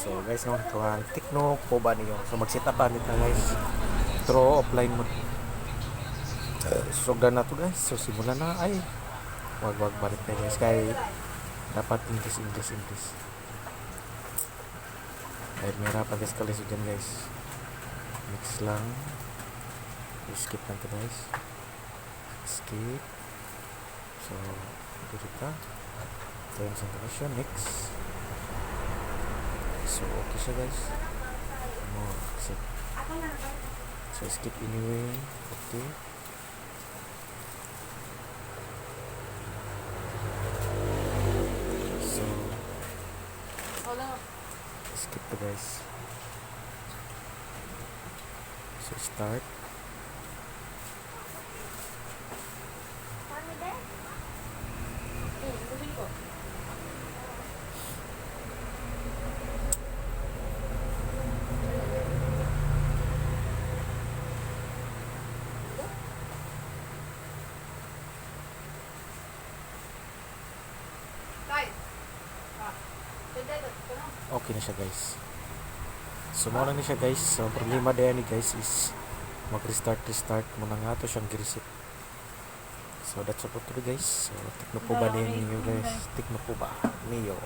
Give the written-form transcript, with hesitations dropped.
So guys no, ito ang Tecno po ba niyo. So mag-set up nito guys. Throw offline mode. So na to guys. So simulan na ay. Wag balik tayo guys kay dapat English. Ay mera pa guys kalis dyan guys. Mix lang. Skip lang to guys. Skip. So dito terms and condition next. So okay siya guys. More accept. So skip anyway. Okay. So skip to guys. So start. Okay na siya guys. So mo lang ni siya guys. So problema din ni guys is mag-restart muna nga to siyang gireset. So that's all for today guys. So Tecno po ba niyo guys? Tecno po ba niyo?